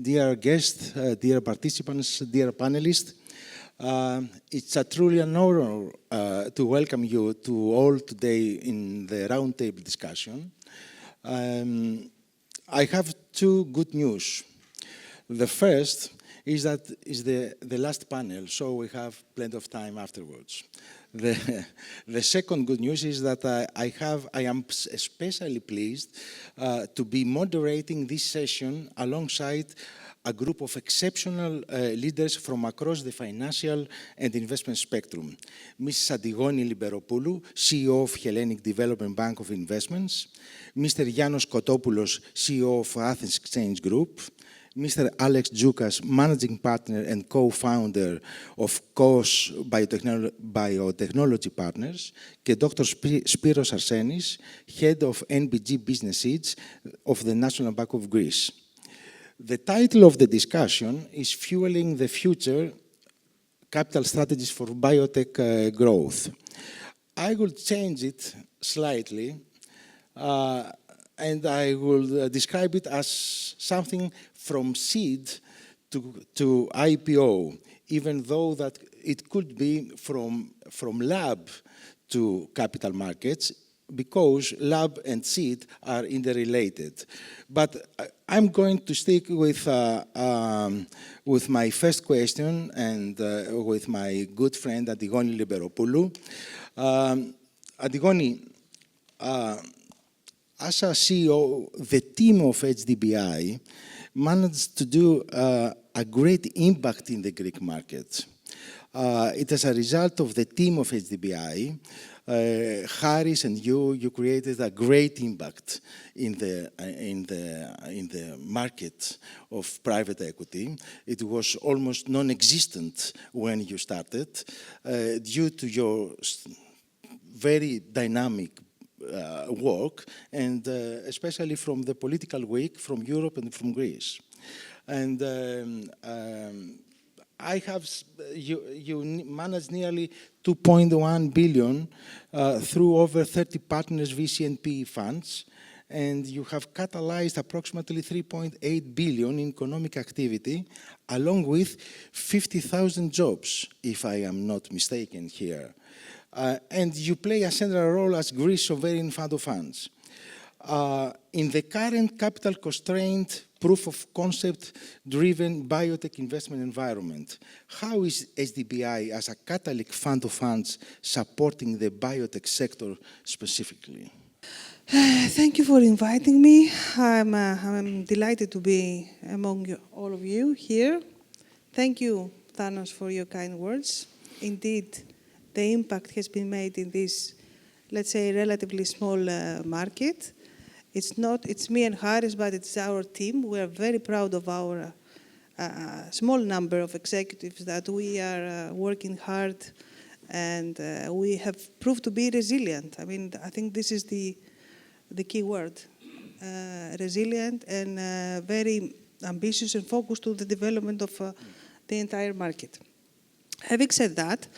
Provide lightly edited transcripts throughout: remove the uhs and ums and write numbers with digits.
dear guests, dear participants, dear panelists. It's a truly an honor to welcome you to all today in the roundtable discussion. I have two good news. The first is that is the last panel, so we have plenty of time afterwards. The second good news is that I am especially pleased to be moderating this session alongside a group of exceptional leaders from across the financial and investment spectrum. Mrs. Antigoni Lymperopoulou, CEO of Hellenic Development Bank of Investments, Mr. Yianos Kontopoulos, CEO of ATHEXGROUP, Mr. Tzoukas, Managing Partner and Co-Founder of COS Biotechnology Partners, and Dr. Spyros Arsenis, Head of NBG Business Seeds of the National Bank of Greece. The title of the discussion is Fueling the Future, Capital Strategies for Biotech Growth. I will change it slightly and I will describe it as something from seed to IPO, even though that it could be from lab to capital markets, because lab and seed are interrelated. But I'm going to stick with my first question and with my good friend Antigoni Lymperopoulou. Antigoni, as a CEO, the team of HDBI managed to do a great impact in the Greek market. It is a result of the team of HDBI. Harris and you created a great impact in the market of private equity. It was almost non-existent when you started due to your very dynamic work, and especially from the political week from Europe and from Greece. And you managed nearly 2.1 billion through over 30 partners, VC and PE funds, and you have catalyzed approximately 3.8 billion in economic activity, along with 50,000 jobs, if I am not mistaken here. And you play a central role as Greece's sovereign fund of funds. In the current capital-constrained, proof-of-concept-driven biotech investment environment, how is HDBI, as a Catholic fund of funds, supporting the biotech sector specifically? Thank you for inviting me. I'm delighted to be among all of you here. Thank you, Thanos, for your kind words. Indeed, the impact has been made in this, let's say, relatively small market. It's me and Harris, but it's our team. We are very proud of our small number of executives that we are working hard, and we have proved to be resilient. I mean, I think this is the key word, resilient and very ambitious and focused to the development of the entire market. Having said that,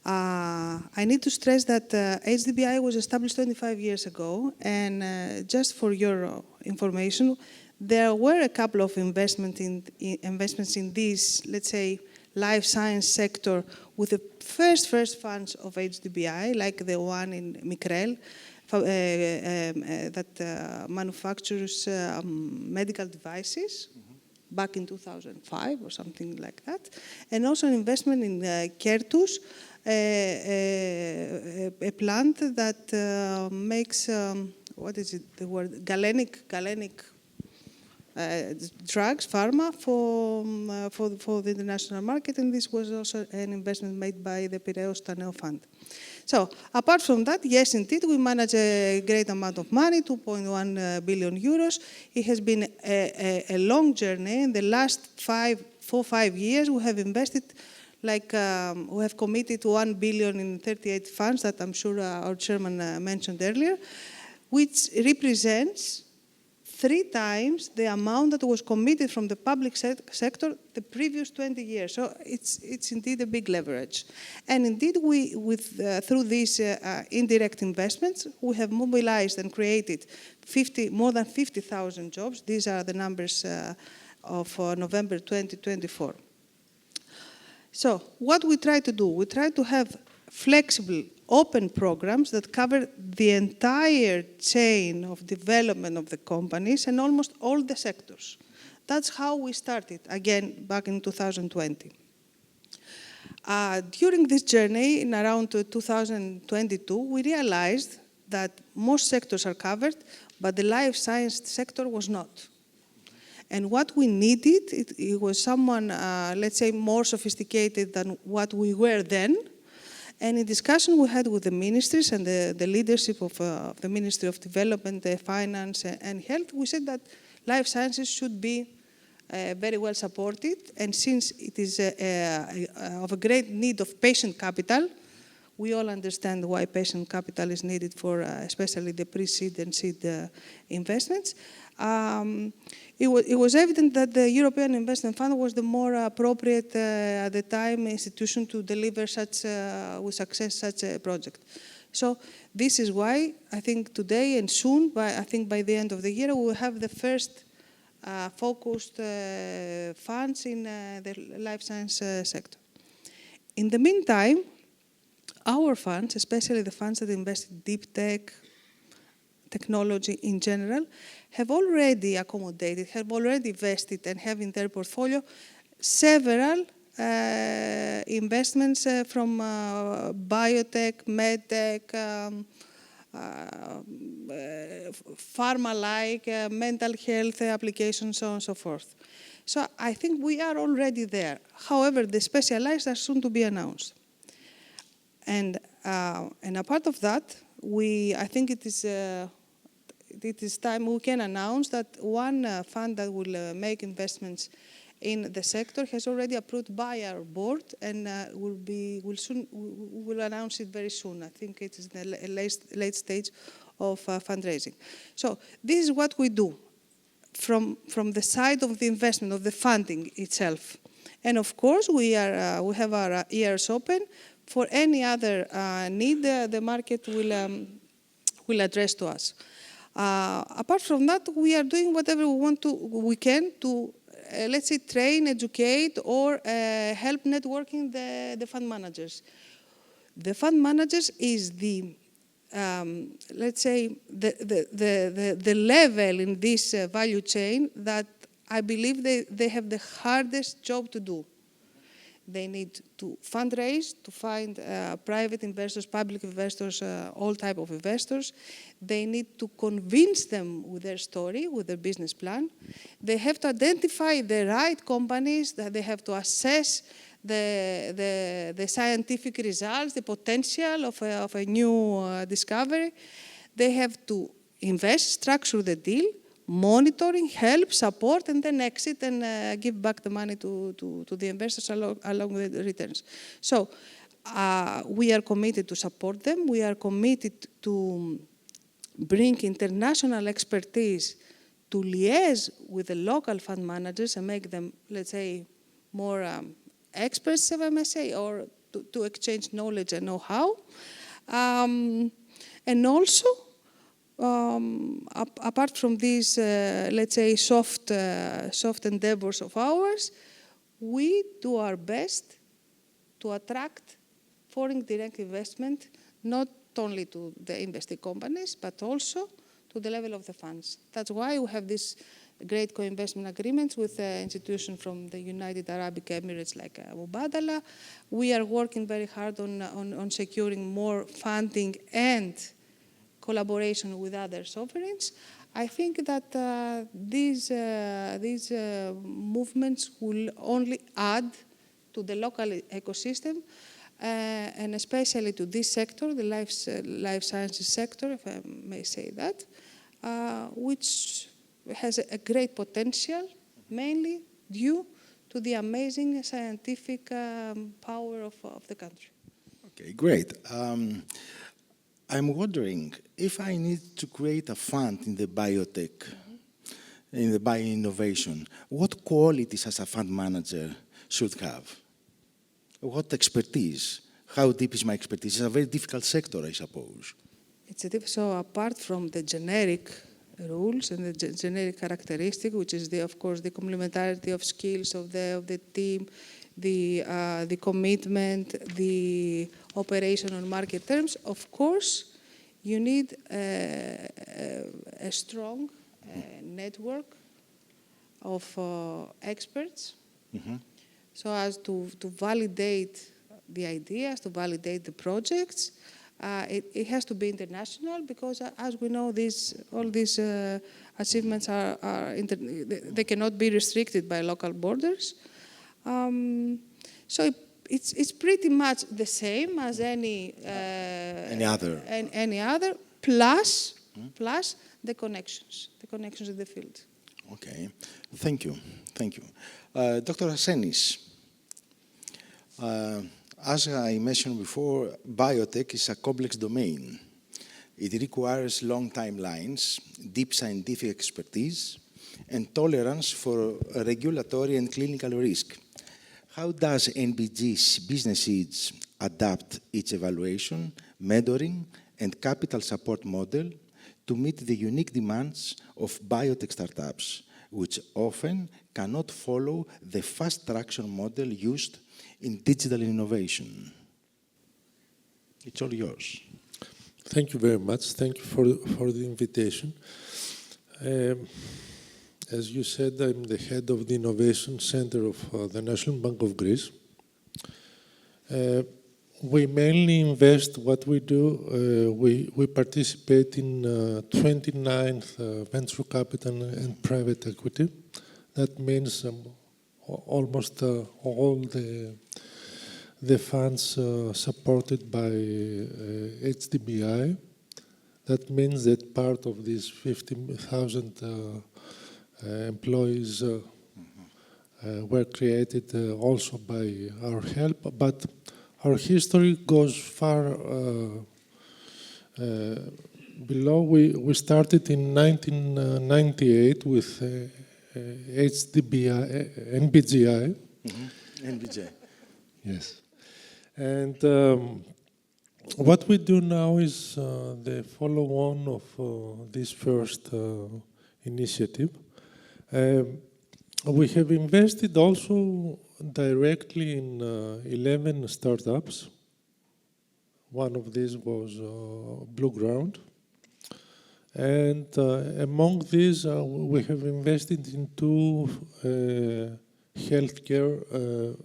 I need to stress that HDBI was established 25 years ago, and just for your information, there were a couple of investments in this, let's say, life science sector with the first funds of HDBI, like the one in Mikrel, that manufactures medical devices. Back in 2005 or something like that, and also an investment in Kertus, a plant that makes, what is it, the word, galenic drugs, pharma, for the international market, and this was also an investment made by the Piraeus Taneo Fund. So, apart from that, yes, indeed, we manage a great amount of money, 2.1 billion euros. It has been a long journey. In the last 4-5 years, we have invested, we have committed 1 billion in 38 funds that I'm sure our chairman mentioned earlier, which represents 3 times the amount that was committed from the public sector the previous 20 years. So it's indeed a big leverage. And indeed, through these indirect investments, we have mobilized and created more than 50,000 jobs. These are the numbers of November 2024. So what we try to do, we try to have flexible, open programs that cover the entire chain of development of the companies and almost all the sectors. That's how we started, again, back in 2020. During this journey, in around 2022, we realized that most sectors are covered, but the life science sector was not. And what we needed, it was someone, let's say, more sophisticated than what we were then. And in discussion we had with the ministries and the leadership of the Ministry of Development, Finance, and Health, we said that life sciences should be very well supported. And since it is of a great need of patient capital, we all understand why patient capital is needed for especially the pre-seed and seed investments. It was evident that the European Investment Fund was the more appropriate at the time institution to deliver with success such a project. So this is why I think today and soon, I think by the end of the year, we will have the first focused funds in the life science sector. In the meantime, our funds, especially the funds that invest in deep tech, technology in general, have already accommodated, have already invested and have in their portfolio several investments from biotech, medtech, pharma-like, mental health applications, so on and so forth. So I think we are already there. However, the specialized are soon to be announced. And apart of that, I think it is time we can announce that one fund that will make investments in the sector has already approved by our board and will announce it very soon. I think it is in the late stage of fundraising. So this is what we do from the side of the investment, of the funding itself. And of course, we have our ears open for any other need the market will address to us. Apart from that, we are doing whatever we can to, let's say, train, educate, or help networking the fund managers. The fund managers is the, let's say, the level in this value chain that I believe they have the hardest job to do. They need to fundraise, to find private investors, public investors, all type of investors. They need to convince them with their story, with their business plan. They have to identify the right companies, that they have to assess the scientific results, the potential of a new discovery. They have to invest, structure the deal, monitoring, help, support, and then exit and give back the money to the investors along with the returns. So we are committed to support them. We are committed to bring international expertise to liaise with the local fund managers and make them, let's say, more experts, if I may say, or to exchange knowledge and know-how. And also, apart from these, let's say, soft endeavors of ours, we do our best to attract foreign direct investment, not only to the investing companies, but also to the level of the funds. That's why we have these great co-investment agreements with institutions from the United Arab Emirates like Mubadala. We are working very hard on securing more funding and collaboration with other sovereigns. I think that these movements will only add to the local ecosystem and especially to this sector, the life sciences sector, if I may say that, which has a great potential, mainly due to the amazing scientific power of the country. Okay, great. I'm wondering if I need to create a fund in the biotech, in the BioInnovation, what qualities as a fund manager should have? What expertise? How deep is my expertise? It's a very difficult sector, I suppose. So apart from the generic rules and the generic characteristic, which is, of course, the complementarity of skills of the team, the commitment, the operation on market terms. Of course, you need a strong network of experts, so as to validate the ideas, to validate the projects. It has to be international because, as we know, all these achievements they cannot be restricted by local borders. So it's pretty much the same as any other, plus the connections in the field. Okay, thank you. Dr. Arsenis, as I mentioned before, biotech is a complex domain. It requires long timelines, deep scientific expertise, and tolerance for regulatory and clinical risk. How does NBG's business needs adapt its evaluation, mentoring, and capital support model to meet the unique demands of biotech startups, which often cannot follow the fast traction model used in digital innovation? It's all yours. Thank you very much. Thank you for the invitation. As you said, I'm the head of the Innovation Center of the National Bank of Greece. We mainly invest what we do. We participate in 29th venture capital and private equity. That means almost all the funds supported by HDBI. That means that part of these 50,000 employees were created also by our help, but our history goes far below. We started in 1998 with HDBI, NBGI. NBGI. Yes. And what we do now is the follow-on of this first initiative. We have invested also directly in 11 startups. One of these was Blue Ground. And among these, we have invested in 2 healthcare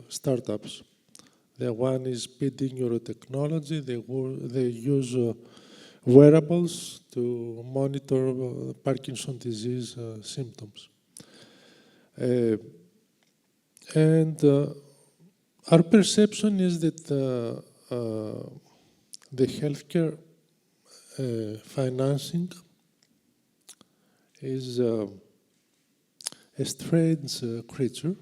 startups. The one is PD Neurotechnology. They use wearables to monitor Parkinson's disease symptoms. And our perception is that the healthcare financing is a strange creature.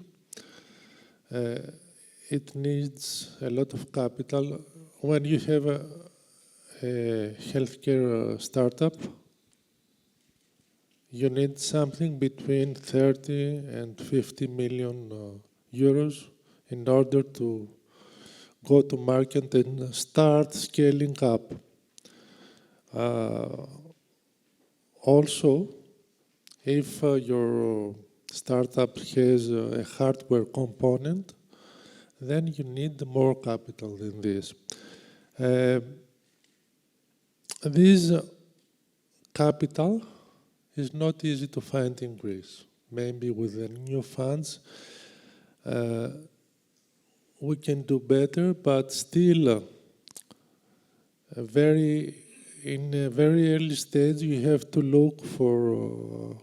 It needs a lot of capital. When you have a healthcare startup, you need something between 30 and 50 million euros in order to go to market and start scaling up. Also, if your startup has a hardware component, then you need more capital than this. This capital is not easy to find in Greece. Maybe with the new funds, we can do better, but still, in a very early stage, you have to look for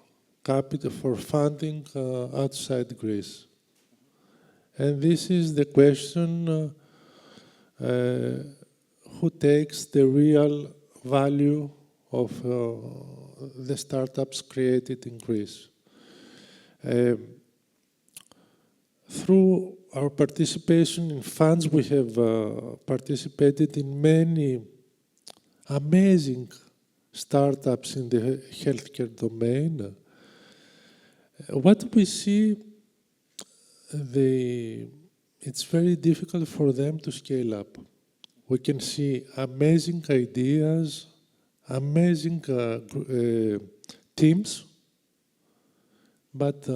capital, for funding outside Greece. And this is the question, who takes the real value of the startups created in Greece. Through our participation in funds, we have participated in many amazing startups in the healthcare domain. What we see, it's very difficult for them to scale up. We can see amazing ideas, amazing teams, but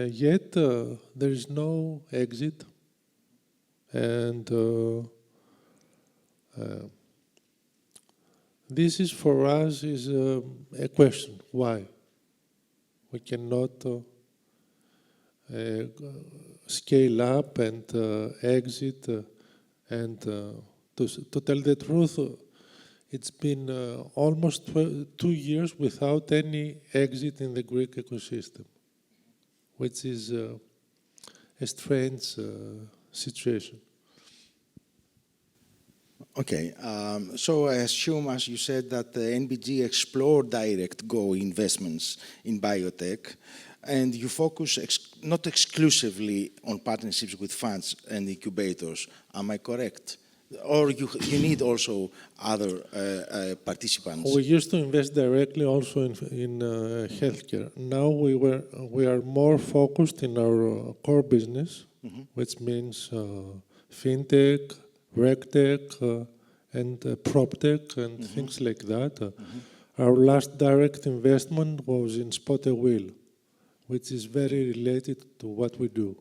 yet there is no exit, and this is for us is a question: why we cannot scale up and exit, and to tell the truth, it's been almost 2 years without any exit in the Greek ecosystem, which is a strange situation. Okay, so I assume, as you said, that the NBG explored direct go investments in biotech, and you focus not exclusively on partnerships with funds and incubators. Am I correct? Or you need also other participants? We used to invest directly also in healthcare. Now we are more focused in our core business, which means fintech, regtech, and proptech, and things like that. Our last direct investment was in Spot a Wheel, which is very related to what we do.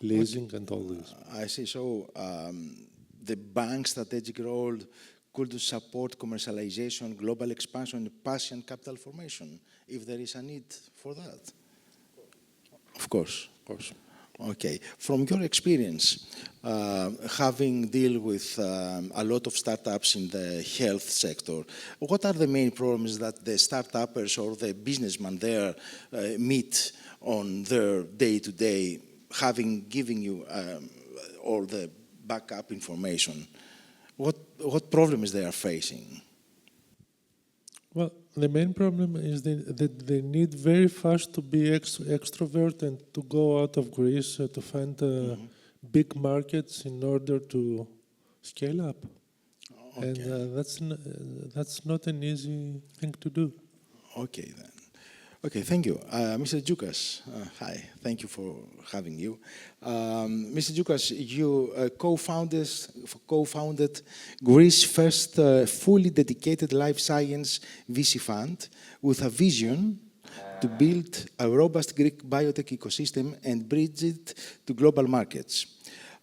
Leasing and all this. I see. So the bank's strategic role could support commercialization, global expansion, patient capital formation, if there is a need for that. Of course. Of course. Okay. From your experience, having dealt with a lot of startups in the health sector, what are the main problems that the startuppers or the businessmen there meet on their day-to-day, having given you all the backup information? What problems they are facing? Well, the main problem is that they need very fast to be extrovert and to go out of Greece to find big markets in order to scale up. Okay. And that's not an easy thing to do. Okay, then. Okay, thank you. Mr. Tzoukas, hi, thank you for having you. Mr. Tzoukas, you co-founded Greece's first fully dedicated life science VC fund with a vision to build a robust Greek biotech ecosystem and bridge it to global markets.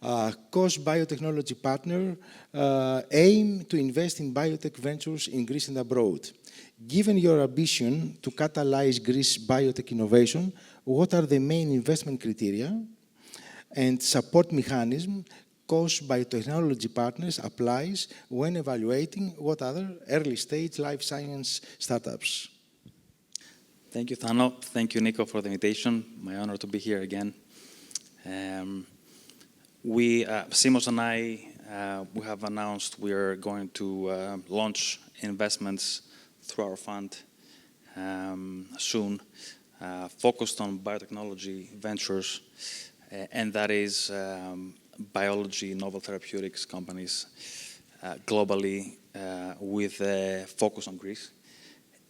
KOS Biotechnology partner aim to invest in biotech ventures in Greece and abroad. Given your ambition to catalyze Greece's biotech innovation, what are the main investment criteria and support mechanism KOS Biotechnology Partners applies when evaluating what other early-stage life science startups? Thank you, Thano. Thank you, Nico, for the invitation. My honor to be here again. Simos and I, we have announced we are going to launch investments through our fund soon, focused on biotechnology ventures, and that is biology, novel therapeutics companies globally with a focus on Greece.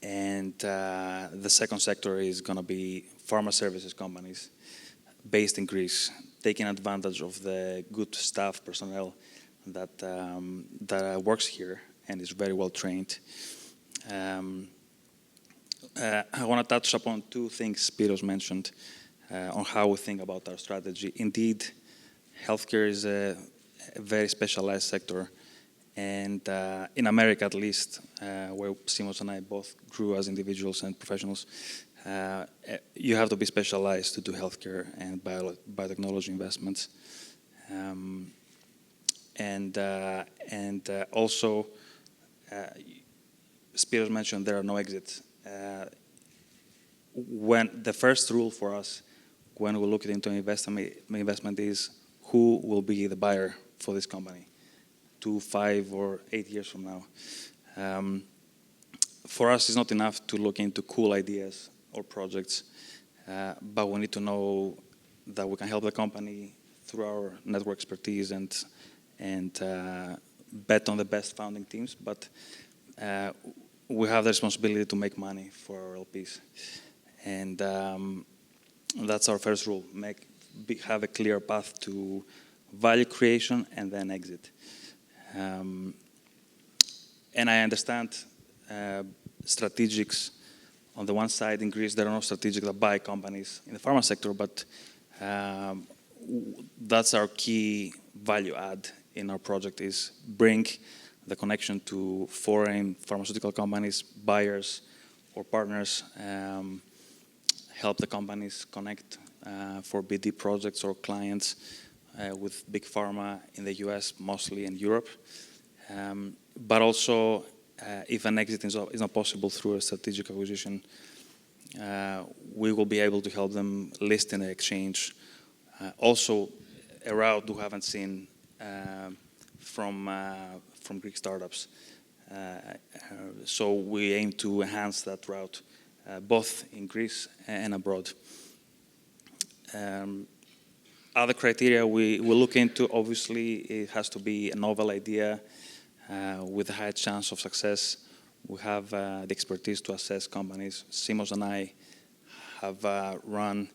And the second sector is going to be pharma services companies based in Greece, taking advantage of the good staff personnel that works here and is very well trained. I want to touch upon two things Spyros mentioned on how we think about our strategy. Indeed, healthcare is a very specialized sector, and in America at least, where Simos and I both grew as individuals and professionals, you have to be specialized to do healthcare and biotechnology investments. Also, Spyros mentioned there are no exits. When the first rule for us when we look into investment is who will be the buyer for this company 2, 5, or 8 years from now. For us, it's not enough to look into cool ideas or projects, but we need to know that we can help the company through our network expertise and bet on the best founding teams. But we have the responsibility to make money for our LPs. And that's our first rule, have a clear path to value creation and then exit. And I understand strategics. On the one side, in Greece, there are no strategics that buy companies in the pharma sector, but that's our key value add in our project, is bring the connection to foreign pharmaceutical companies, buyers or partners, help the companies connect for BD projects or clients with big pharma in the US mostly, and Europe. But also, if an exit is not possible through a strategic acquisition, we will be able to help them list in the exchange. Also, a route we haven't seen from Greek startups. So we aim to enhance that route, both in Greece and abroad. Other criteria we look into, obviously, it has to be a novel idea with a high chance of success. We have the expertise to assess companies. Simos and I have run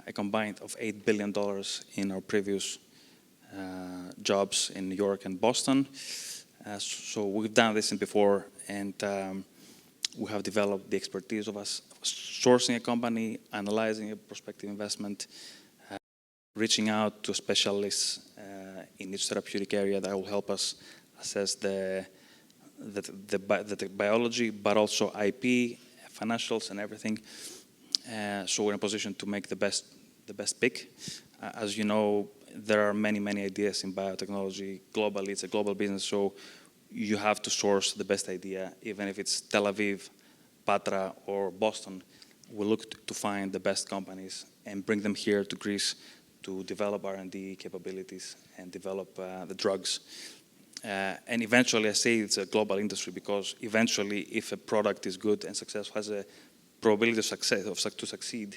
a combined of $8 billion in our previous jobs in New York and Boston. So we've done this before, and we have developed the expertise of us sourcing a company, analyzing a prospective investment, reaching out to specialists in each therapeutic area that will help us assess the biology, but also IP, financials, and everything. So we're in a position to make the best pick. As you know, there are many ideas in biotechnology globally. It's a global business, so you have to source the best idea, even if it's Tel Aviv, Patra, or Boston. We look to find the best companies and bring them here to Greece to develop R&D capabilities and develop the drugs. And eventually, I say it's a global industry because eventually, if a product is good and successful, has a probability of success to succeed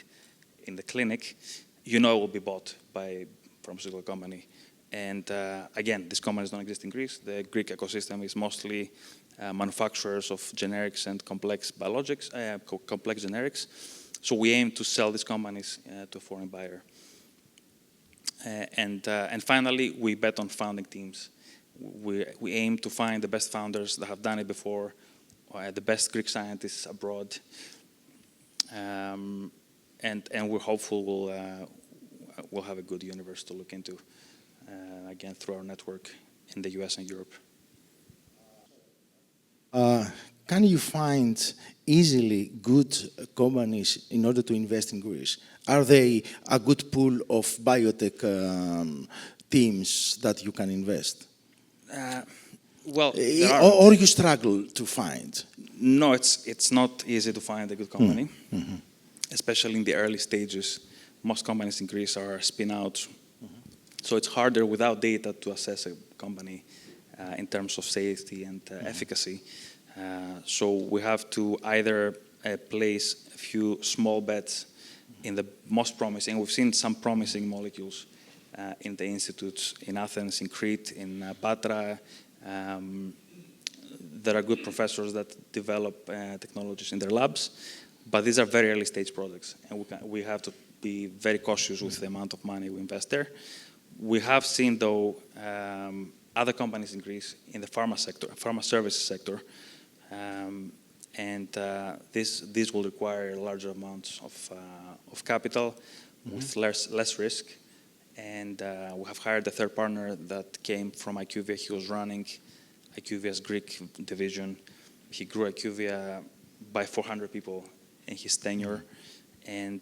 in the clinic, you know it will be bought by a pharmaceutical company. And again, these companies don't exist in Greece. The Greek ecosystem is mostly manufacturers of generics and complex biologics, complex generics. So we aim to sell these companies to a foreign buyer. And finally, we bet on founding teams. We aim to find the best founders that have done it before, or the best Greek scientists abroad. And we're hopeful we'll have a good universe to look into, again, through our network in the US and Europe. Can you find easily good companies in order to invest in Greece? Are they a good pool of biotech teams that you can invest? Well, or you struggle to find? No, it's not easy to find a good company, especially in the early stages. Most companies in Greece are spin-outs, so it's harder without data to assess a company in terms of safety and efficacy. So we have to either place a few small bets in the most promising. We've seen some promising molecules in the institutes in Athens, in Crete, in Patra. There are good professors that develop technologies in their labs, but these are very early stage products, and we have to be very cautious with the amount of money we invest there. We have seen, though, other companies in Greece in the pharma sector, pharma services sector, and this will require larger amounts of capital with less risk. And we have hired a third partner that came from IQVIA. He was running IQVIA's Greek division. He grew IQVIA by 400 people in his tenure, and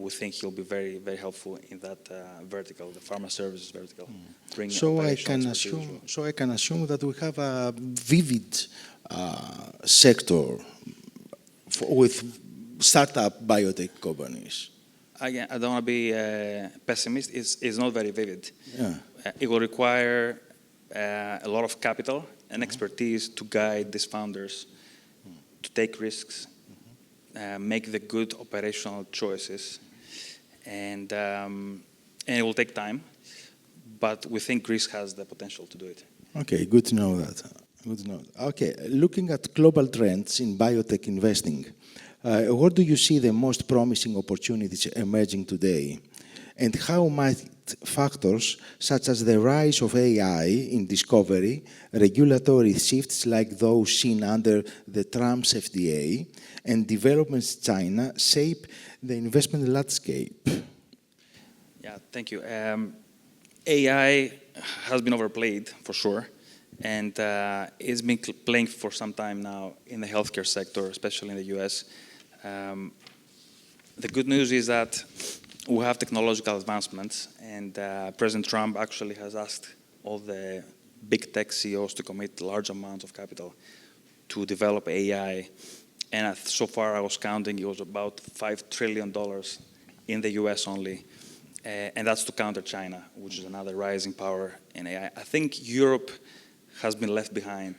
we think he'll be very, very helpful in that vertical, the pharma services vertical. So I can assume that we have a vivid sector with startup biotech companies. Again, I don't want to be a pessimist. It's not very vivid. Yeah. It will require a lot of capital and expertise to guide these founders to take risks, make the good operational choices, and it will take time. But we think Greece has the potential to do it. Okay, good to know that. Good to know. Okay, looking at global trends in biotech investing, where do you see the most promising opportunities emerging today? And how might factors such as the rise of AI in discovery, regulatory shifts like those seen under the Trump's FDA, and developments in China shape the investment landscape? Yeah, thank you. AI has been overplayed for sure, and it's been playing for some time now in the healthcare sector, especially in the US. The good news is that we have technological advancements, and President Trump actually has asked all the big tech CEOs to commit large amounts of capital to develop AI. And so far I was counting, it was about $5 trillion in the US only. And that's to counter China, which is another rising power in AI. I think Europe has been left behind.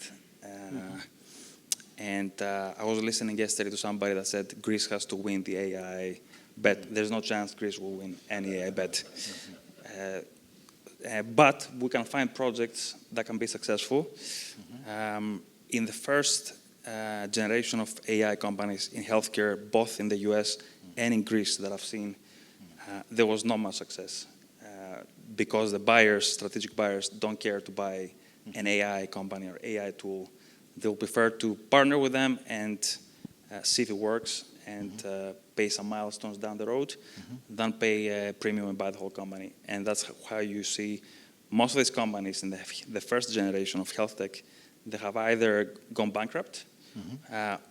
And I was listening yesterday to somebody that said Greece has to win the AI bet. There's no chance Greece will win any AI bet. But we can find projects that can be successful. In the first generation of AI companies in healthcare, both in the US and in Greece that I've seen, there was not much success because the buyers, strategic buyers, don't care to buy an AI company or AI tool. They'll prefer to partner with them and see if it works and pay some milestones down the road than pay a premium and buy the whole company. And that's how you see most of these companies in the first generation of health tech, they have either gone bankrupt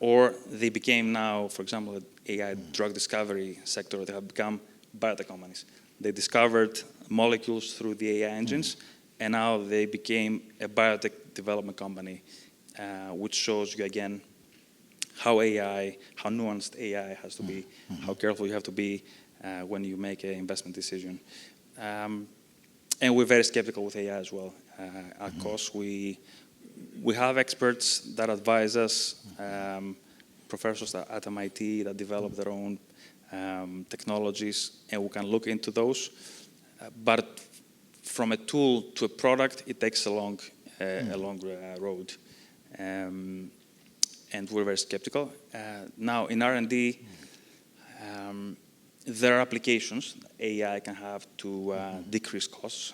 or they became now, for example, the AI drug discovery sector, they have become biotech companies. They discovered molecules through the AI engines, and now they became a biotech development company, which shows you again how nuanced AI has to be, how careful you have to be when you make an investment decision. And we're very skeptical with AI as well. Of course, we have experts that advise us, professors at MIT that develop their own technologies, and we can look into those. But from a tool to a product, it takes a long road. And we're very skeptical. Now, in R&D, there are applications AI can have to decrease costs.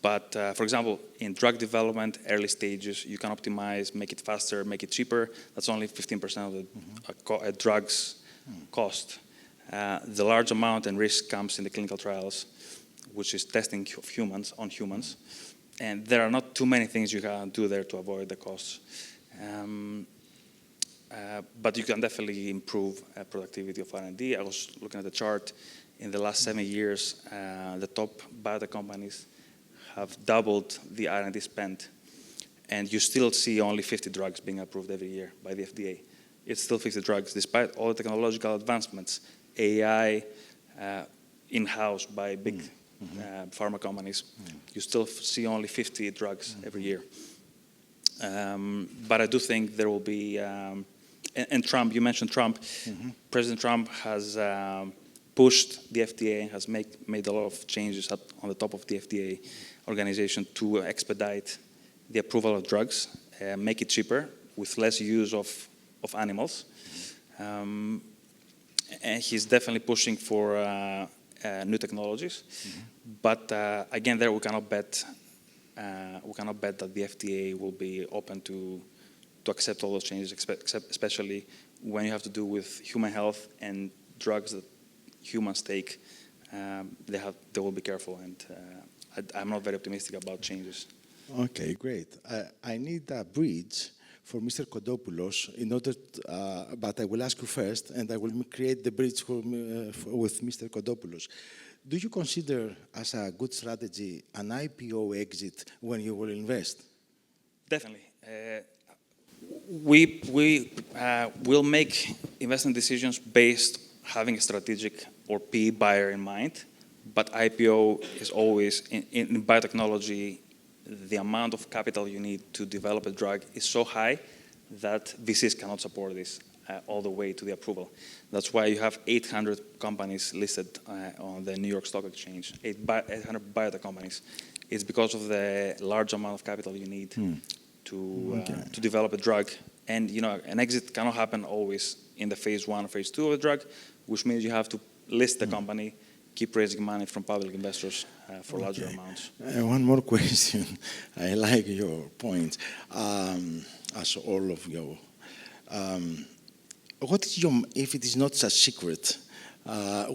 But for example, in drug development, early stages, you can optimize, make it faster, make it cheaper. That's only 15% of the drug's cost. The large amount and risk comes in the clinical trials, which is testing of humans on humans. And there are not too many things you can do there to avoid the costs. But you can definitely improve productivity of R&D. I was looking at the chart. In the last 7 years, the top biotech companies have doubled the R&D spend. And you still see only 50 drugs being approved every year by the FDA. It's still 50 drugs, despite all the technological advancements, AI in-house by big pharma companies. You still see only 50 drugs every year. But I do think there will be, and Trump, you mentioned Trump. President Trump has pushed the FDA and has made a lot of changes on the top of the FDA organization to expedite the approval of drugs, make it cheaper with less use of animals. And he's definitely pushing for new technologies. But again, there we cannot bet that the FDA will be open to accept all those changes, especially when you have to do with human health and drugs that humans take. They will be careful, and I'm not very optimistic about changes. Okay, great. I need a bridge for Mr. Kontopoulos in order to, but I will ask you first, and I will create the bridge with Mr. Kontopoulos. Do you consider as a good strategy an IPO exit when you will invest? Definitely. We will make investment decisions based having a strategic or PE buyer in mind, but IPO is always, in biotechnology, the amount of capital you need to develop a drug is so high that VCs cannot support this all the way to the approval. That's why you have 800 companies listed on the New York Stock Exchange, 800 biotech companies. It's because of the large amount of capital you need to develop a drug. And an exit cannot happen always in the phase 1 or phase 2 of the drug, which means you have to list the company, keep raising money from public investors for larger amounts. One more question. I like your point, as all of you. What is your, if it is not such secret,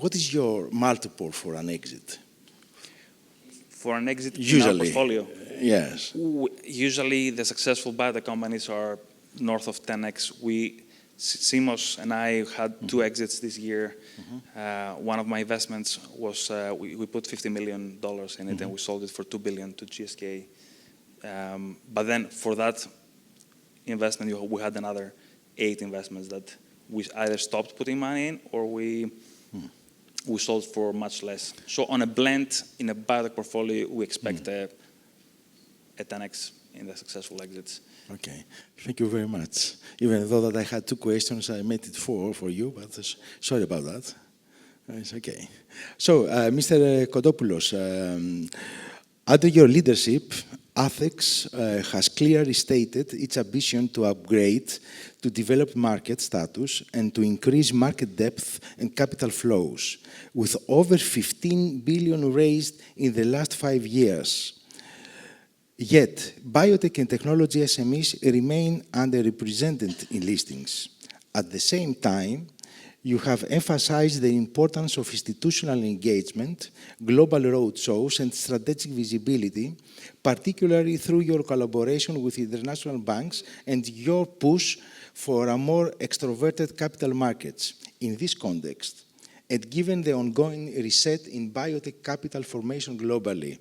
what is your multiple for an exit? For an exit Usually, in our portfolio? Yes. Usually the successful biotech companies are north of 10x. Simos and I had 2 exits this year. One of my investments was, we put $50 million in it and we sold it for $2 billion to GSK. But then for that investment, we had another 8 investments that we either stopped putting money in or we sold for much less. So on a blend in a biotech portfolio, we expect a 10x in the successful exits. Okay, thank you very much. Even though that I had 2 questions, I made it 4 for you, but sorry about that. It's okay. So, Mr. Kontopoulos, under your leadership, ATHEX has clearly stated its ambition to upgrade to developed market status and to increase market depth and capital flows, with over 15 billion raised in the last 5 years. Yet, biotech and technology SMEs remain underrepresented in listings. At the same time, you have emphasized the importance of institutional engagement, global roadshows, and strategic visibility, particularly through your collaboration with international banks and your push for a more extroverted capital markets. In this context, and given the ongoing reset in biotech capital formation globally,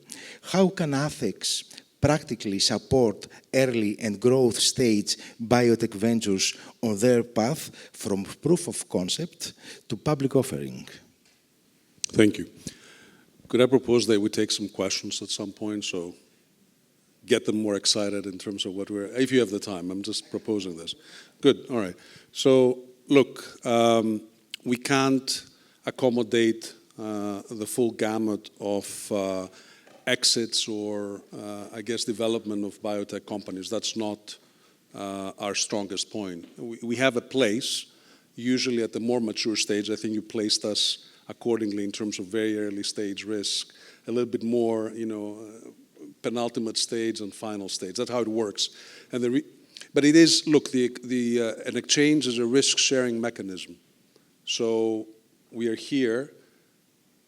how can ATHEX practically support early and growth stage biotech ventures on their path from proof of concept to public offering? Thank you. Could I propose that we take some questions at some point, so get them more excited in terms of what we're, if you have the time, I'm just proposing this. Good, all right. So, look, we can't accommodate the full gamut of exits or, I guess, development of biotech companies. That's not our strongest point. We have a place, usually at the more mature stage. I think you placed us accordingly in terms of very early stage risk, a little bit more, you know, penultimate stage and final stage. That's how it works. And but it is, look, an exchange is a risk-sharing mechanism. So we are here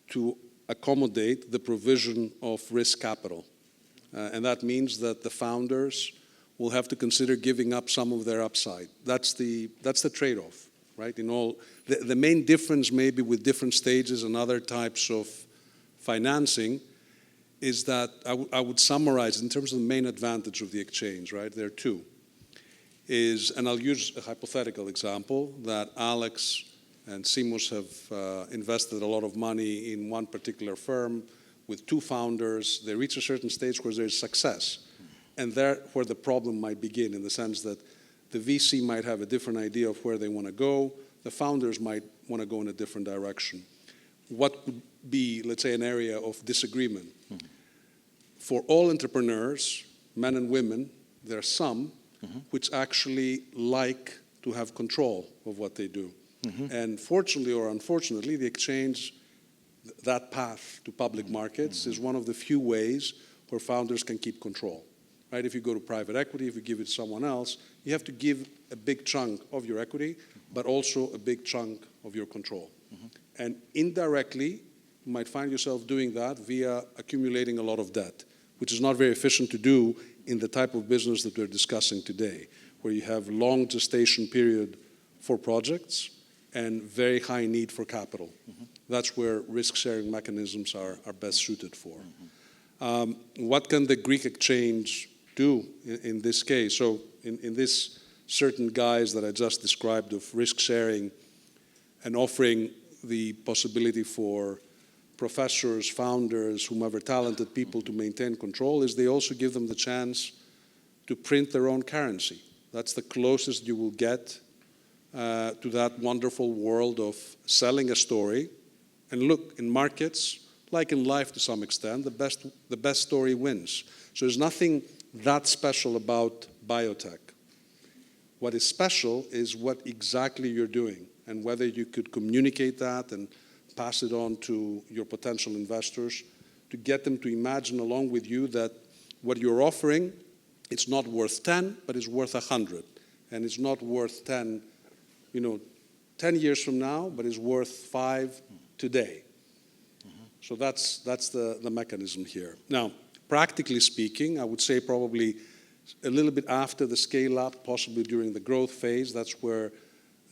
to accommodate the provision of risk capital. And that means that the founders will have to consider giving up some of their upside. That's the trade-off, right? In all, the main difference maybe with different stages and other types of financing is that I would summarize in terms of the main advantage of the exchange, right? There are 2. And I'll use a hypothetical example that Alex and Simos have invested a lot of money in one particular firm with 2 founders. They reach a certain stage where there's success. And there where the problem might begin, in the sense that the VC might have a different idea of where they want to go. The founders might want to go in a different direction. What would be, let's say, an area of disagreement? For all entrepreneurs, men and women, there are some which actually like to have control of what they do. And fortunately or unfortunately, the exchange, that path to public markets is one of the few ways where founders can keep control. Right? If you go to private equity, if you give it to someone else, you have to give a big chunk of your equity, but also a big chunk of your control. And indirectly, you might find yourself doing that via accumulating a lot of debt, which is not very efficient to do in the type of business that we're discussing today, where you have long gestation period for projects and very high need for capital. That's where risk-sharing mechanisms are best suited for. What can the Greek exchange do in this case? So in this certain guise that I just described of risk-sharing and offering the possibility for professors, founders, whomever talented people to maintain control, is they also give them the chance to print their own currency. That's the closest you will get to that wonderful world of selling a story. And look, in markets, like in life to some extent, the best story wins. So there's nothing that special about biotech. What is special is what exactly you're doing and whether you could communicate that and pass it on to your potential investors, to get them to imagine along with you that what you're offering, it's not worth 10, but it's worth 100. And it's not worth 10, 10 years from now, but it's worth 5 today. So that's the mechanism here. Now, practically speaking, I would say probably a little bit after the scale-up, possibly during the growth phase, that's where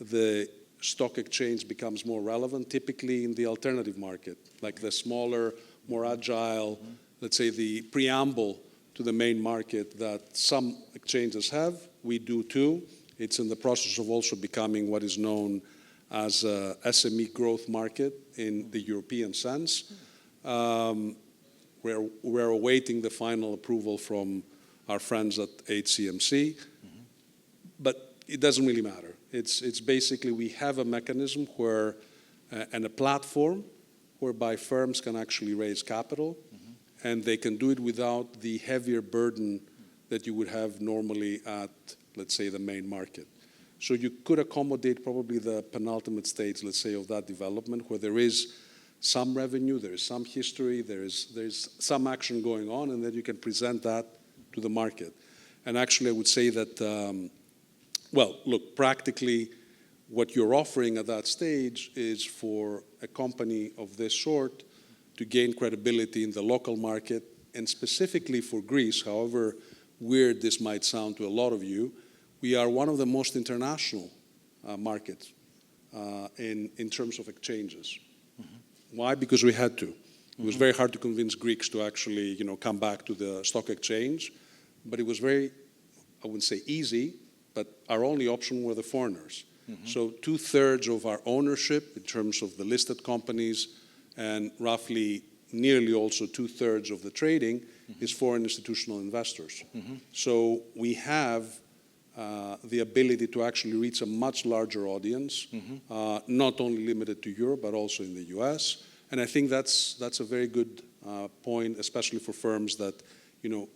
the stock exchange becomes more relevant, typically in the alternative market, like the smaller, more agile, let's say the preamble to the main market that some exchanges have. We do too. It's in the process of also becoming what is known as a SME growth market in the European sense. We're awaiting the final approval from our friends at HCMC, but it doesn't really matter. It's basically we have a mechanism where, and a platform whereby firms can actually raise capital, and they can do it without the heavier burden that you would have normally at, let's say, the main market. So you could accommodate probably the penultimate stage, let's say, of that development, where there is some revenue, there is some history, there's some action going on, and then you can present that to the market. And actually, I would say that, well, look, practically, what you're offering at that stage is for a company of this sort to gain credibility in the local market, and specifically for Greece, however weird this might sound to a lot of you, we are one of the most international markets in terms of exchanges. Why? Because we had to. It was very hard to convince Greeks to actually, come back to the stock exchange, but it was very, I wouldn't say easy, but our only option were the foreigners. So 2/3 of our ownership in terms of the listed companies and roughly nearly also 2/3 of the trading is foreign institutional investors. So we have the ability to actually reach a much larger audience, not only limited to Europe, but also in the US. And I think that's a very good point, especially for firms that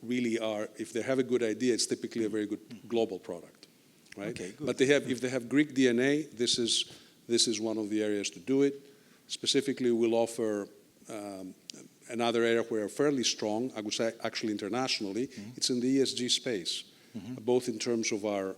really are, if they have a good idea, it's typically a very good global product, right? Okay, good. But if they have Greek DNA, this is one of the areas to do it. Specifically, we'll offer another area where we're fairly strong, I would say actually internationally, it's in the ESG space. Both in terms of our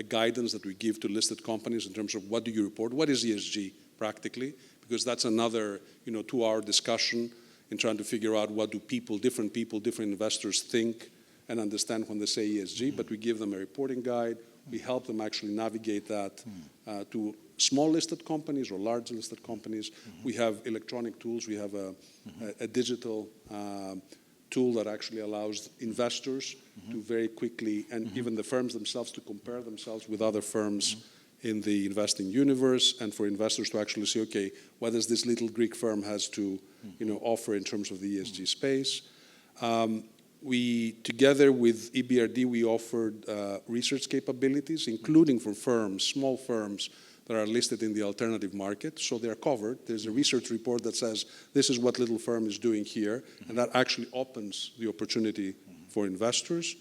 guidance that we give to listed companies in terms of what do you report, what is ESG practically, because that's another 2-hour discussion in trying to figure out what do different investors think and understand when they say ESG, but we give them a reporting guide, we help them actually navigate that to small listed companies or large listed companies. We have electronic tools, we have a digital tool that actually allows investors to very quickly, and even the firms themselves, to compare themselves with other firms in the investing universe, and for investors to actually say, okay, what does this little Greek firm has to offer in terms of the ESG space. We, together with EBRD, we offered research capabilities, including for firms, small firms, that are listed in the alternative market, so they're covered. There's a research report that says this is what little firm is doing here, and that actually opens the opportunity for investors.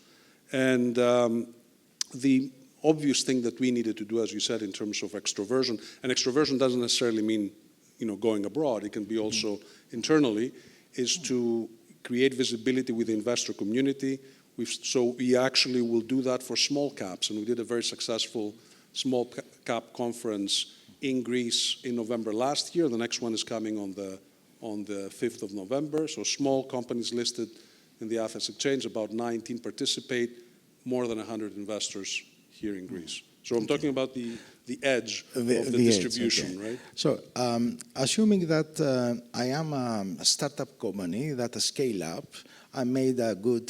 And the obvious thing that we needed to do, as you said, in terms of extroversion, and extroversion doesn't necessarily mean going abroad, it can be also internally, is to create visibility with the investor community. So we actually will do that for small caps, and we did a very successful small cap conference in Greece in November last year. The next one is coming on the 5th of November. So small companies listed in the Athens Exchange, about 19 participate, more than 100 investors here in Greece. So I'm talking about the edge of the distribution, edge, okay. Right? So assuming that I am a startup company that a scale up, I made a good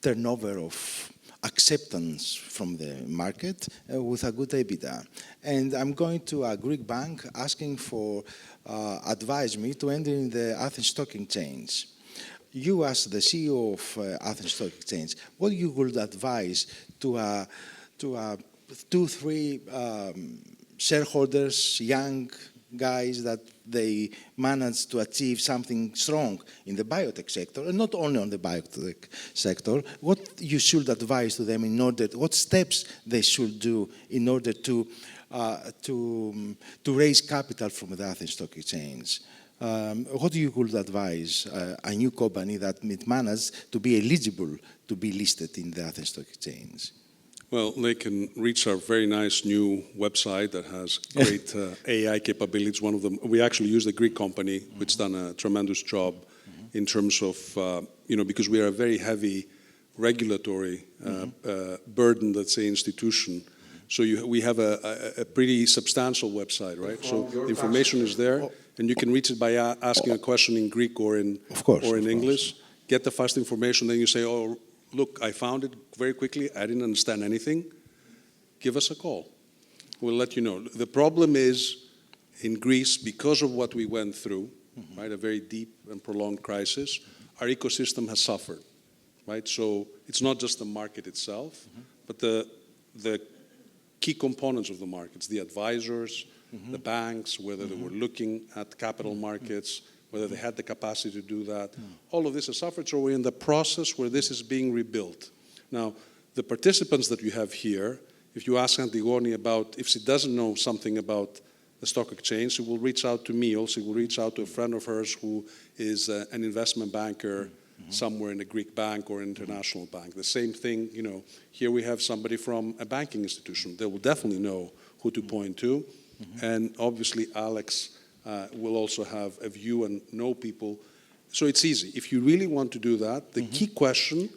turnover of acceptance from the market with a good EBITDA. And I'm going to a Greek bank asking for advise me to enter in the Athens Stock Exchange. You as the CEO of Athens Stock Exchange, what you would advise to 2-3 shareholders, young guys that they managed to achieve something strong in the biotech sector, and not only on the biotech sector, what you should advise to them in order, what steps they should do in order to raise capital from the Athens Stock Exchange. What you could advise a new company that managed to be eligible to be listed in the Athens Stock Exchange? Well, they can reach our very nice new website that has great AI capabilities. One of them, we actually use the Greek company, which done a tremendous job in terms of, because we are a very heavy regulatory burden, let's say, institution. So we have a pretty substantial website, right? So the information is there, and you can reach it by asking a question in Greek or in English. Get the fast information, then you say, oh, look, I found it very quickly. I didn't understand anything. Give us a call. We'll let you know. The problem is, in Greece, because of what we went through, right, a very deep and prolonged crisis, our ecosystem has suffered, right? So it's not just the market itself, but the key components of the markets, the advisors, the banks, whether they were looking at capital markets, whether they had the capacity to do that. All of this has suffered, so we're in the process where this is being rebuilt. Now, the participants that you have here, if you ask Antigoni about, if she doesn't know something about the stock exchange, she will reach out to me, or she will reach out to a friend of hers who is an investment banker somewhere in a Greek bank or an international bank. The same thing, here we have somebody from a banking institution. They will definitely know who to point to. And obviously Alex will also have a view and know people. So it's easy. If you really want to do that, the key question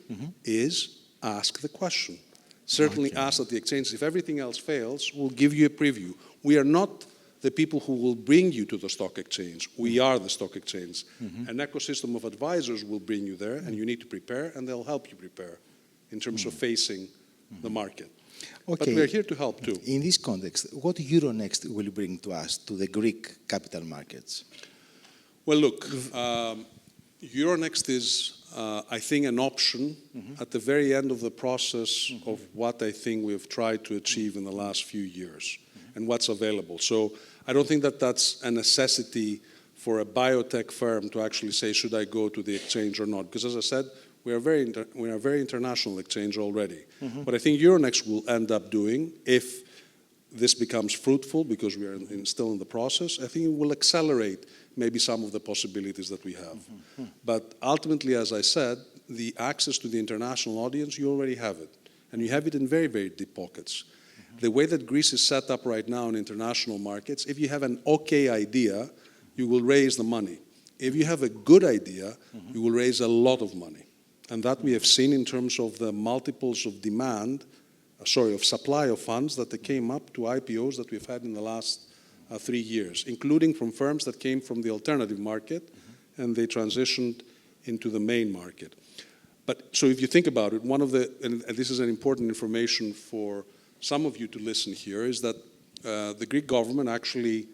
is ask the question. Certainly ask at the exchange. If everything else fails, we'll give you a preview. We are not the people who will bring you to the stock exchange. We are the stock exchange. An ecosystem of advisors will bring you there, and you need to prepare, and they'll help you prepare in terms of facing the market. Okay. But we're here to help too. In this context, what Euronext will bring to us, to the Greek capital markets? Well, look, Euronext is, I think, an option at the very end of the process of what I think we've tried to achieve in the last few years and what's available. So I don't think that that's a necessity for a biotech firm to actually say, should I go to the exchange or not? Because as I said, we are a very international exchange already. What I think Euronext will end up doing, if this becomes fruitful, because we are still in the process, I think it will accelerate maybe some of the possibilities that we have. But ultimately, as I said, the access to the international audience, you already have it. And you have it in very, very deep pockets. The way that Greece is set up right now in international markets, if you have an okay idea, you will raise the money. If you have a good idea, you will raise a lot of money. And that we have seen in terms of the multiples of of supply of funds that they came up to IPOs that we've had in the last 3 years, including from firms that came from the alternative market and they transitioned into the main market. But so if you think about it, and this is an important information for some of you to listen here, is that the Greek government actually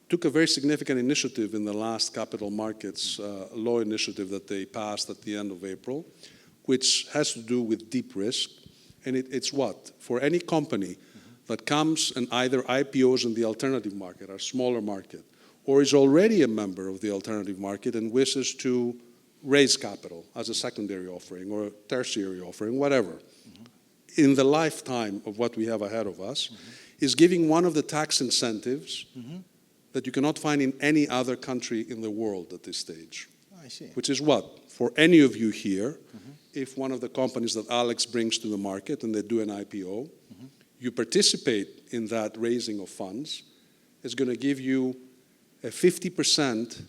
took a very significant initiative in the last capital markets law initiative that they passed at the end of April, which has to do with deep risk. And it's what? For any company that comes and either IPOs in the alternative market, our smaller market, or is already a member of the alternative market and wishes to raise capital as a secondary offering or a tertiary offering, whatever, in the lifetime of what we have ahead of us, is giving one of the tax incentives that you cannot find in any other country in the world at this stage. I see. Which is what? For any of you here, if one of the companies that Alex brings to the market and they do an IPO, you participate in that raising of funds, it's going to give you a 50%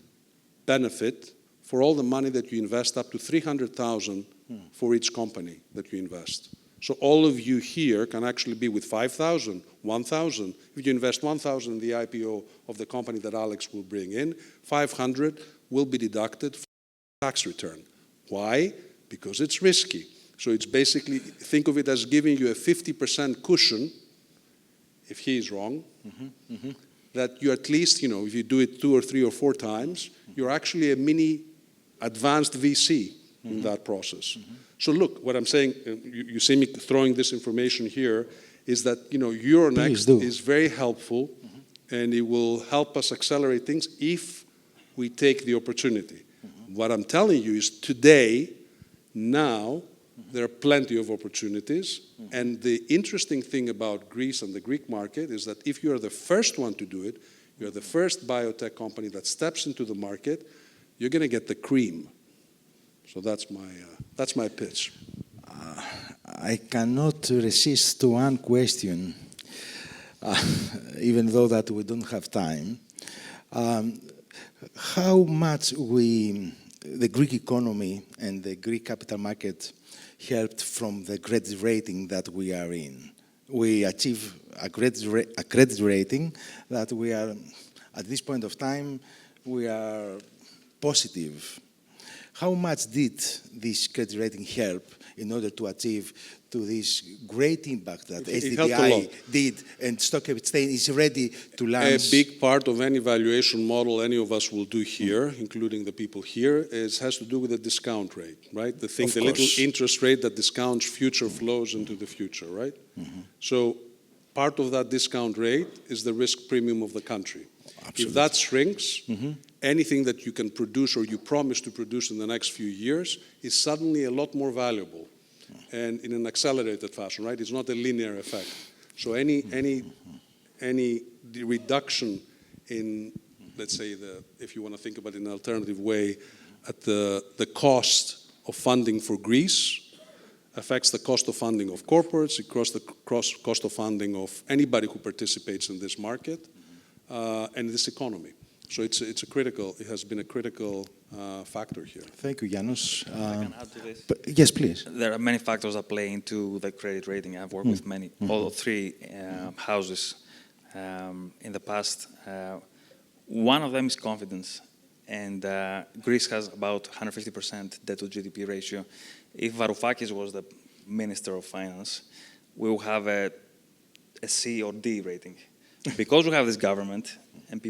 benefit for all the money that you invest, up to 300,000 for each company that you invest. So all of you here can actually be with 5,000, 1,000. If you invest 1,000 in the IPO of the company that Alex will bring in, 500 will be deducted from the tax return. Why? Because it's risky. So it's basically, think of it as giving you a 50% cushion, if he is wrong, that you at least, if you do it 2 or 3 or 4 times, you're actually a mini advanced VC in that process. So look, what I'm saying, you see me throwing this information here, is that Euronext is very helpful and it will help us accelerate things if we take the opportunity. What I'm telling you is today, now, there are plenty of opportunities. And the interesting thing about Greece and the Greek market is that if you are the first one to do it, you're the first biotech company that steps into the market, you're going to get the cream. So that's my pitch. I cannot resist to one question, even though that we don't have time. How much the Greek economy and the Greek capital market helped from the credit rating that we are in? We achieve a credit rating that we are, at this point of time, we are positive. How much did this credit rating help in order to achieve to this great impact that HDBI did and Stock Exchange is ready to launch? A big part of any valuation model any of us will do here, including the people here, has to do with the discount rate, right? The little interest rate that discounts future flows into the future, right? So part of that discount rate is the risk premium of the country. Absolutely. If that shrinks, anything that you can produce or you promise to produce in the next few years is suddenly a lot more valuable and in an accelerated fashion, right? It's not a linear effect. So any reduction in, let's say, if you want to think about it in an alternative way, at the cost of funding for Greece affects the cost of funding of corporates, it costs the cost of funding of anybody who participates in this market and this economy. So it has been a critical factor here. Thank you, Yianos. I can add to this. Yes, please. There are many factors that play into the credit rating. I've worked with all three houses in the past. One of them is confidence. And Greece has about 150% debt to GDP ratio. If Varoufakis was the Minister of Finance, we will have a C or D rating. Because we have this government and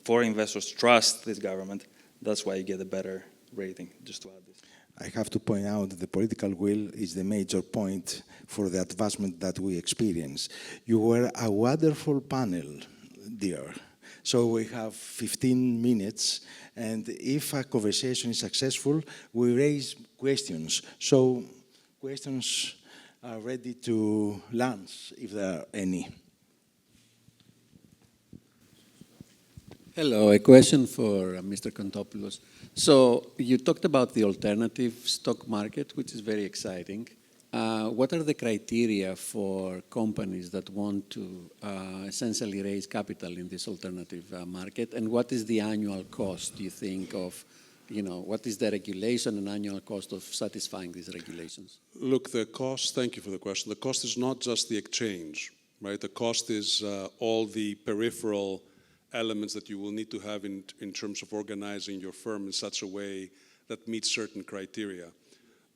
foreign investors trust this government, that's why you get a better rating, just to add this. I have to point out that the political will is the major point for the advancement that we experience. You were a wonderful panel, dear. So we have 15 minutes, and if a conversation is successful, we raise questions. So questions are ready to launch, if there are any. Hello, a question for Mr. Kontopoulos. So you talked about the alternative stock market, which is very exciting. What are the criteria for companies that want to essentially raise capital in this alternative market? And what is the annual cost, do you think, of, what is the regulation and annual cost of satisfying these regulations? Look, the cost, thank you for the question. The cost is not just the exchange, right? The cost is all the peripheral elements that you will need to have in terms of organizing your firm in such a way that meets certain criteria.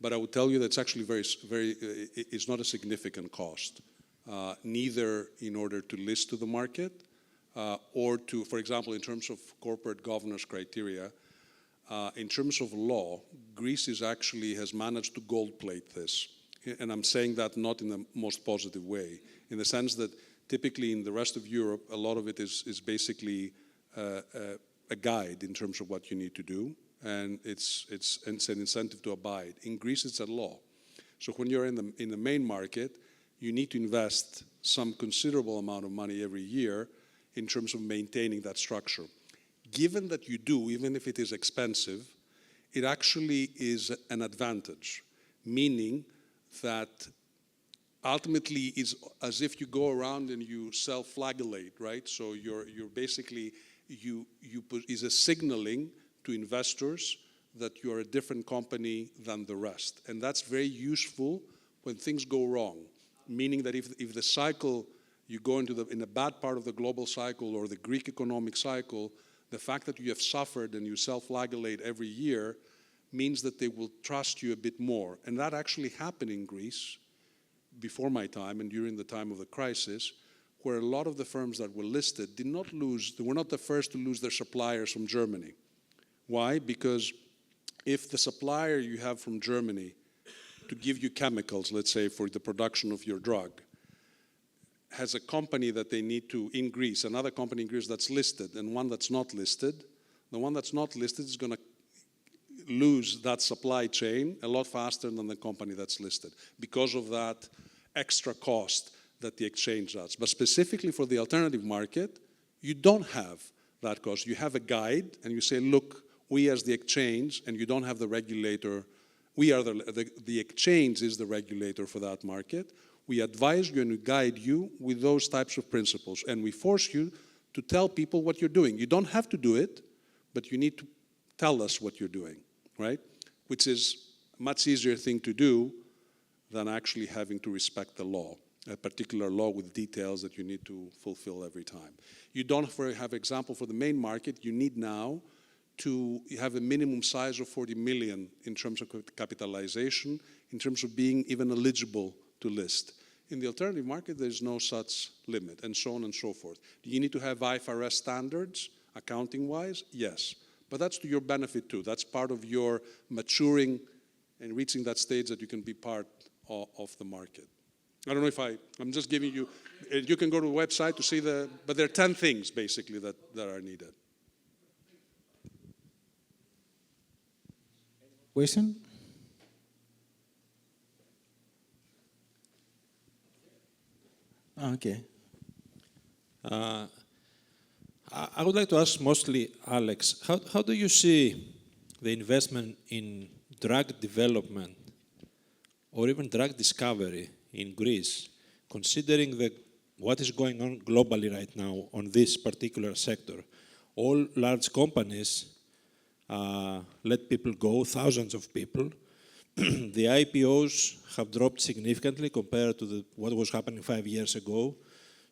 But I would tell you that it's actually it's not a significant cost, neither in order to list to the market or to, for example, in terms of corporate governance criteria, in terms of law, Greece has managed to gold plate this. And I'm saying that not in the most positive way, in the sense that typically in the rest of Europe, a lot of it is basically a guide in terms of what you need to do. And it's an incentive to abide. In Greece, it's a law. So when you're in the main market, you need to invest some considerable amount of money every year in terms of maintaining that structure. Given that you do, even if it is expensive, it actually is an advantage, meaning that ultimately it's as if you go around and you self-flagellate, right? So you're basically, is a signaling to investors that you are a different company than the rest. And that's very useful when things go wrong, meaning that if the cycle, you go in a bad part of the global cycle or the Greek economic cycle, the fact that you have suffered and you self-flagellate every year means that they will trust you a bit more. And that actually happened in Greece before my time and during the time of the crisis, where a lot of the firms that were listed they were not the first to lose their suppliers from Germany. Why? Because if the supplier you have from Germany to give you chemicals, let's say, for the production of your drug, has a company that they need to, in Greece, another company in Greece that's listed, and one that's not listed, the one that's not listed is going to lose that supply chain a lot faster than the company that's listed because of that extra cost that the exchange does. But specifically for the alternative market, you don't have that cost. You have a guide, and you say, look, we as the exchange, and you don't have the regulator, we are the exchange is the regulator for that market. We advise you and we guide you with those types of principles, and we force you to tell people what you're doing. You don't have to do it, but you need to tell us what you're doing, right? Which is a much easier thing to do than actually having to respect the law, a particular law with details that you need to fulfill every time. You don't have example for the main market, you need now to have a minimum size of 40 million in terms of capitalization, in terms of being even eligible to list. In the alternative market, there's no such limit, and so on and so forth. Do you need to have IFRS standards, accounting-wise? Yes. But that's to your benefit too. That's part of your maturing and reaching that stage that you can be part of the market. I don't know if I'm just giving you, you can go to the website to see but there are 10 things basically that are needed. Question? Okay. I would like to ask mostly Alex, how do you see the investment in drug development or even drug discovery in Greece, considering what is going on globally right now on this particular sector? All large companies let people go, thousands of people. The IPOs have dropped significantly compared to what was happening 5 years ago.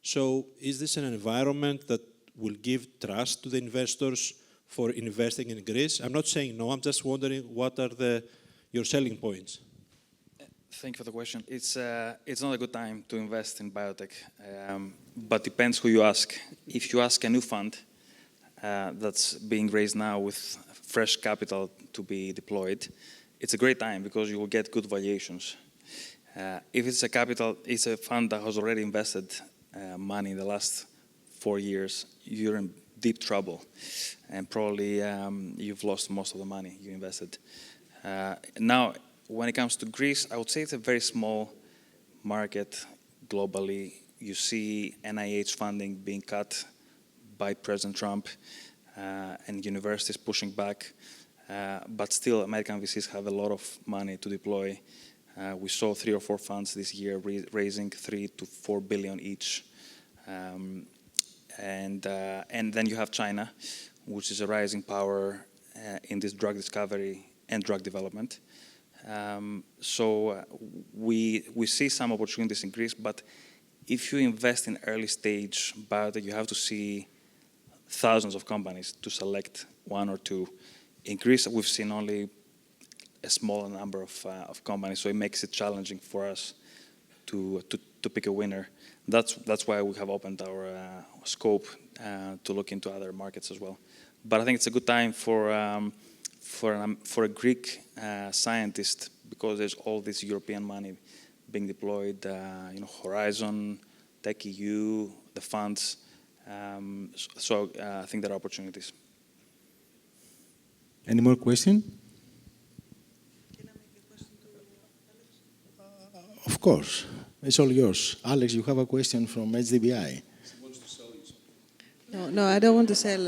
So is this an environment that will give trust to the investors for investing in Greece? I'm not saying no, I'm just wondering what are your selling points? Thank you for the question. It's not a good time to invest in biotech, but depends who you ask. If you ask a new fund that's being raised now with fresh capital to be deployed, it's a great time because you will get good valuations. If it's a fund that has already invested money in the last 4 years, you're in deep trouble, and probably you've lost most of the money you invested. Now, when it comes to Greece, I would say it's a very small market globally. You see NIH funding being cut by President Trump and universities pushing back. But still, American VCs have a lot of money to deploy. We saw 3 or 4 funds this year raising 3 to 4 billion each. And then you have China, which is a rising power in this drug discovery and drug development. So we see some opportunities in Greece, but if you invest in early stage biotech, you have to see thousands of companies to select 1 or 2. In Greece, we've seen only a smaller number of companies, so it makes it challenging for us to pick a winner. That's why we have opened our scope to look into other markets as well. But I think it's a good time for a Greek scientist, because there's all this European money being deployed, Horizon, TechEU, the funds. So I think there are opportunities. Any more questions? Can I make a question to Alex? Of course. It's all yours. Alex, you have a question from HDBI. No, I don't want to sell.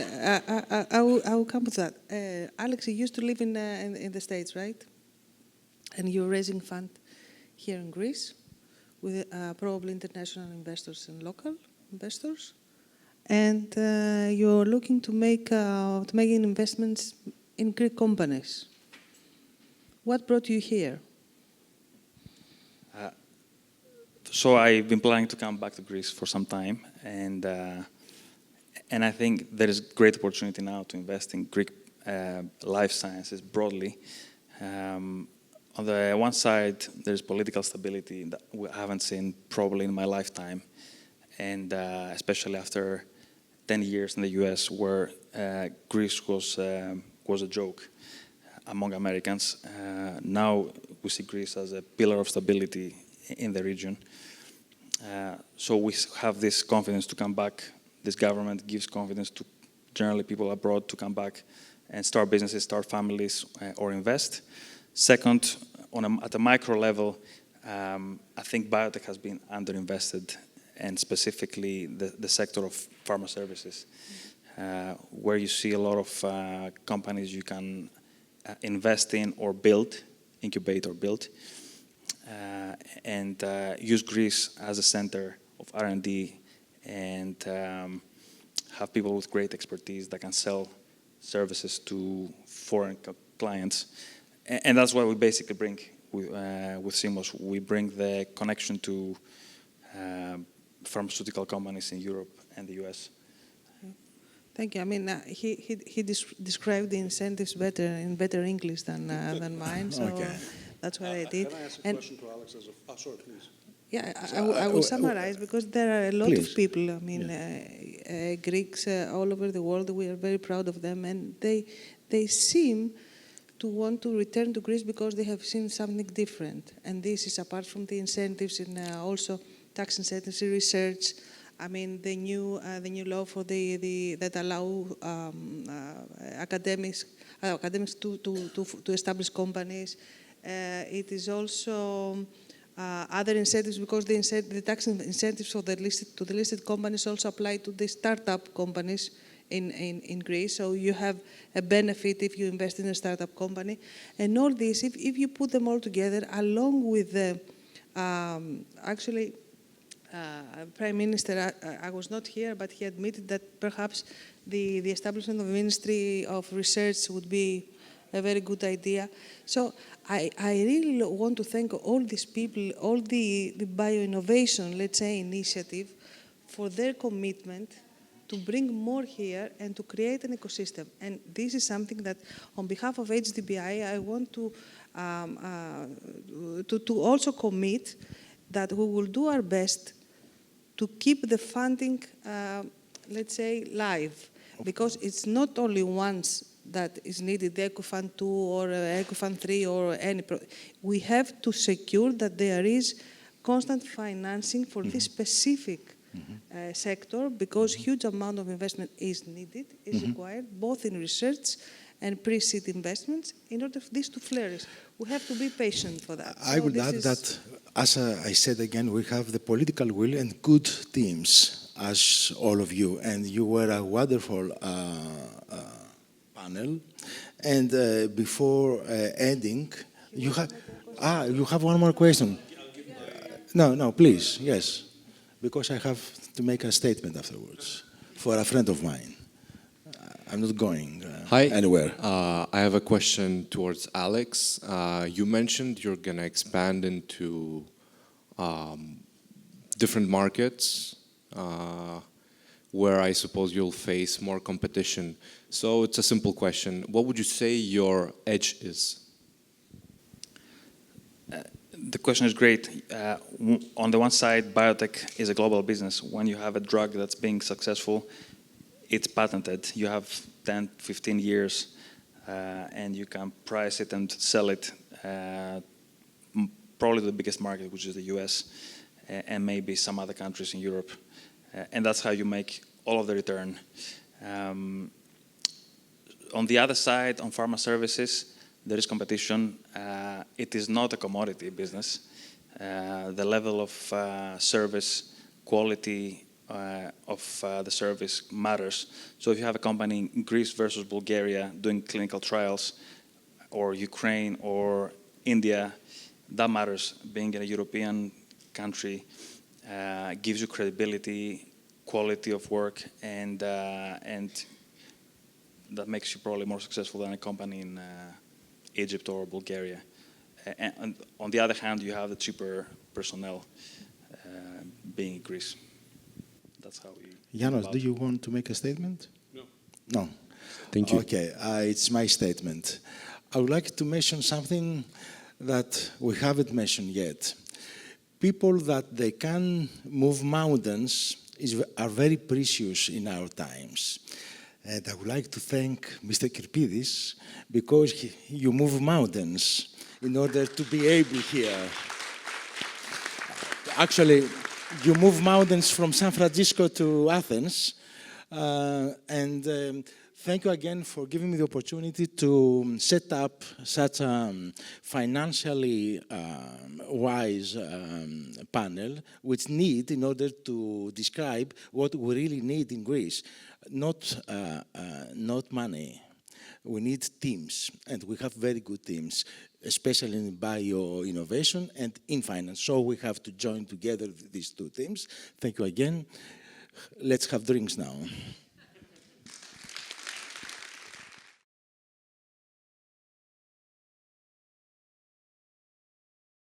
I will come to that. Alex, you used to live in the States, right? And you're raising fund here in Greece with probably international investors and local investors, and you're looking to make investments in Greek companies. What brought you here? So I've been planning to come back to Greece for some time, and I think there is great opportunity now to invest in Greek life sciences broadly. On the one side, there's political stability that we haven't seen probably in my lifetime, and especially after 10 years in the US, where Greece was a joke among Americans. Now we see Greece as a pillar of stability in the region. So we have this confidence to come back. This government gives confidence to generally people abroad to come back and start businesses, start families, or invest. Second, at a micro level, I think biotech has been underinvested, and specifically the sector of pharma services, where you see a lot of companies you can invest in or build, incubate or build, and use Greece as a center of R&D and have people with great expertise that can sell services to foreign clients. And that's what we basically bring with Simos. We bring the connection to pharmaceutical companies in Europe and the US. Thank you. I mean, he described the incentives better in better English than mine, so Okay. that's what I did. Can I ask a question to Alex? Sorry, please. Yeah, I will summarize because there are a lot Please. of people. I mean, Greeks all over the world. We are very proud of them, and they seem to want to return to Greece because they have seen something different. And this is apart from the incentives and also tax incentives, research. I mean, the new law for that allow academics to establish companies. It is also other incentives because the tax incentives for the listed companies also apply to the startup companies in Greece. So you have a benefit if you invest in a startup company. And all this, if you put them all together, along with the Prime Minister, I was not here, but he admitted that perhaps the establishment of a Ministry of Research would be a very good idea. So I really want to thank all these people, all the BioInnovation, let's say, initiative, for their commitment to bring more here and to create an ecosystem. And this is something that, on behalf of HDBI, I want to also commit that we will do our best to keep the funding, let's say, live. Because it's not only once that is needed, the EcoFund 2 or EcoFund 3 or any. We have to secure that there is constant financing for this specific sector, because huge amount of investment is needed, is required, both in research and pre-seed investments, in order for this to flourish. We have to be patient for that. I would add that, as I said again, we have the political will and good teams, as all of you, and you were a wonderful panel. And before ending, you have one more question. No, please, yes, because I have to make a statement afterwards for a friend of mine. I'm not going anywhere. I have a question towards Alex. You mentioned you're going to expand into different markets where I suppose you'll face more competition. So it's a simple question. What would you say your edge is? The question is great. On the one side, biotech is a global business. When you have a drug that's being successful, it's patented. You have 10, 15 years, and you can price it and sell it probably the biggest market, which is the US, and maybe some other countries in Europe. And that's how you make all of the return. On the other side, on pharma services, there is competition. It is not a commodity business. The level of service, quality of the service matters. So if you have a company in Greece versus Bulgaria doing clinical trials, or Ukraine or India, that matters. Being in a European country gives you credibility, quality of work, and that makes you probably more successful than a company in Egypt or Bulgaria. And on the other hand, you have the cheaper personnel being in Greece. That's how we... Yianos, do you want to make a statement? No. No. Thank you. Okay, it's my statement. I would like to mention something that we haven't mentioned yet. People that they can move mountains are very precious in our times. And I would like to thank Mr. Kirpidis, because you move mountains in order to be able here. Actually, you move mountains from San Francisco to Athens. Thank you again for giving me the opportunity to set up such a financially wise panel, which need in order to describe what we really need in Greece. Not money. We need teams, and we have very good teams, especially in BioInnovation and in finance. So we have to join together these two teams. Thank you again. Let's have drinks now.